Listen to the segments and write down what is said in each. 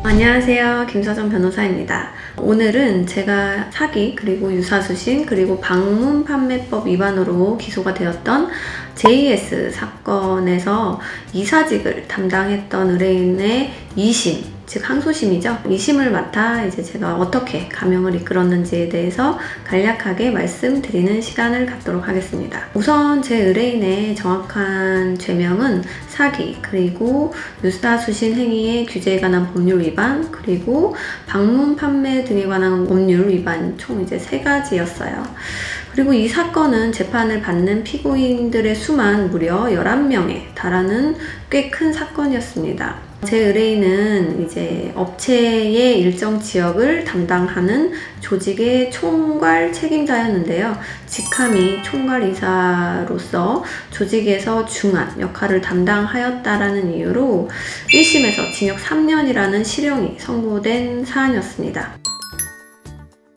안녕하세요. 김서정 변호사입니다. 오늘은 제가 사기, 그리고 유사수신, 그리고 방문 판매법 위반으로 기소가 되었던 JS 사건에서 이사직을 담당했던 의뢰인의 2심, 즉 항소심이죠. 2심을 맡아 이제 제가 어떻게 감형을 이끌었는지에 대해서 간략하게 말씀드리는 시간을 갖도록 하겠습니다. 우선 제 의뢰인의 정확한 죄명은 사기, 그리고 유사수신 행위의 규제에 관한 법률 위반, 그리고 방문 판매 등에 관한 법률 위반 총 이제 3가지였어요. 그리고 이 사건은 재판을 받는 피고인들의 수만 무려 11명에 달하는 꽤 큰 사건이었습니다. 제 의뢰인은 이제 업체의 일정 지역을 담당하는 조직의 총괄 책임자였는데요. 직함이 총괄이사로서 조직에서 중한 역할을 담당하였다라는 이유로 1심에서 징역 3년이라는 실형이 선고된 사안이었습니다.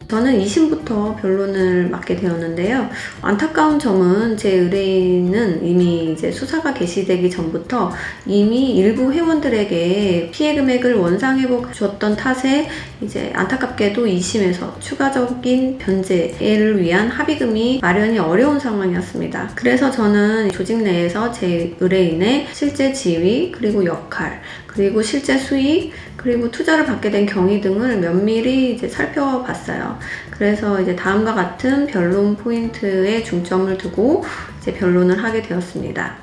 저는 2심부터 변론을 맡게 되었는데요. 안타까운 점은 제 의뢰인은 이미 이제 수사가 개시되기 전부터 이미 일부 회원들에게 피해 금액을 원상회복 줬던 탓에 이제 안타깝게도 2심에서 추가적인 변제를 위한 합의금이 마련이 어려운 상황이었습니다. 그래서 저는 조직 내에서 제 의뢰인의 실제 지위, 그리고 역할, 그리고 실제 수익, 그리고 투자를 받게 된 경위 등을 면밀히 이제 살펴봤어요. 그래서 이제 다음과 같은 변론 포인트에 중점을 두고 이제 변론을 하게 되었습니다.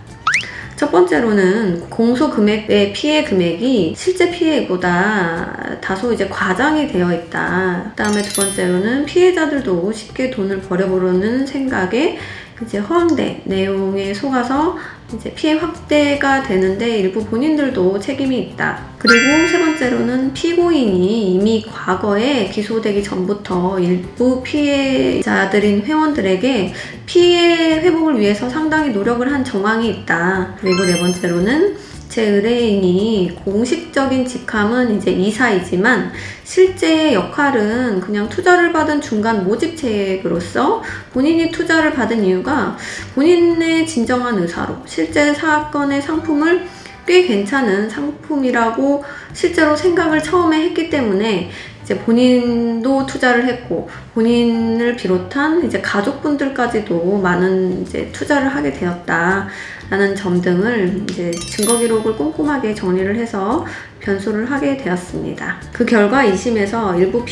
첫 번째로는 공소 금액의 피해 금액이 실제 피해보다 다소 이제 과장이 되어 있다. 그다음에 두 번째로는 피해자들도 쉽게 돈을 버려보려는 생각에 이제 허황된 내용에 속아서 이제 피해 확대가 되는데 일부 본인들도 책임이 있다. 그리고 세 번째로는 피고인이 이미 과거에 기소되기 전부터 일부 피해자들인 회원들에게 피해 회복을 위해서 상당히 노력을 한 정황이 있다. 그리고 네 번째로는 제 의뢰인이 공식적인 직함은 이제 이사이지만 실제 역할은 그냥 투자를 받은 중간 모집책으로서 본인이 투자를 받은 이유가 본인의 진정한 의사로 실제 사건의 상품을 꽤 괜찮은 상품이라고 실제로 생각을 처음에 했기 때문에 이제 본인도 투자를 했고 본인을 비롯한 이제 가족분들까지도 많은 이제 투자를 하게 되었다라는 점 등을 이제 증거 기록을 꼼꼼하게 정리를 해서 변소를 하게 되었습니다. 그 결과 2심에서 일부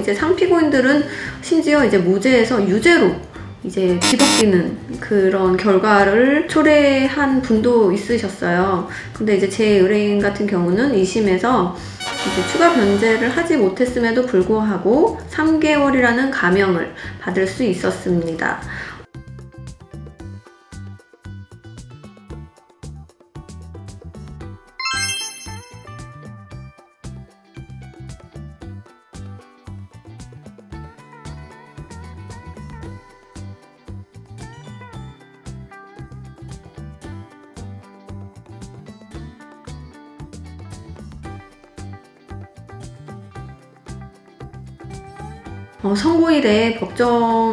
이제 상피고인들은 심지어 이제 무죄에서 유죄로 이제 뒤바뀌는 그런 결과를 초래한 분도 있으셨어요. 근데 이제 제 의뢰인 같은 경우는 2심에서 이제 추가 변제를 하지 못했음에도 불구하고 3개월이라는 감형을 받을 수 있었습니다. 선고일에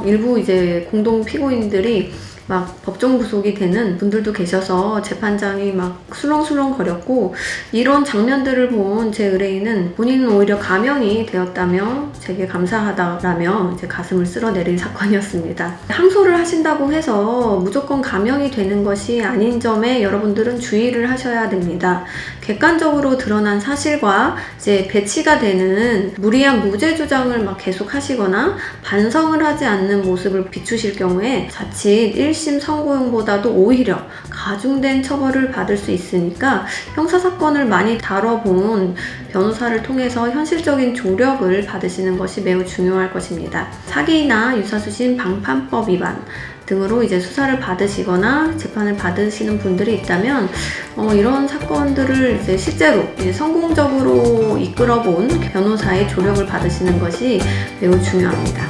일부 이제 공동 피고인들이 막 법정 구속이 되는 분들도 계셔서 재판장이 막 술렁술렁 거렸고, 이런 장면들을 본 제 의뢰인은 본인은 오히려 감형이 되었다며 제게 감사하다라며 이제 가슴을 쓸어내린 사건이었습니다. 항소를 하신다고 해서 무조건 감형이 되는 것이 아닌 점에 여러분들은 주의를 하셔야 됩니다. 객관적으로 드러난 사실과 이제 배치가 되는 무리한 무죄 주장을 막 계속 하시거나 반성을 하지 않는 모습을 비추실 경우에 자칫 1심 선고형보다도 오히려 가중된 처벌을 받을 수 있으니까 형사사건을 많이 다뤄본 변호사를 통해서 현실적인 조력을 받으시는 것이 매우 중요할 것입니다. 사기나 유사수신 방판법 위반 등으로 이제 수사를 받으시거나 재판을 받으시는 분들이 있다면 이런 사건들을 이제 실제로 이제 성공적으로 이끌어본 변호사의 조력을 받으시는 것이 매우 중요합니다.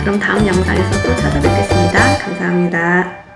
그럼 다음 영상에서 또 찾아뵙겠습니다. 감사합니다.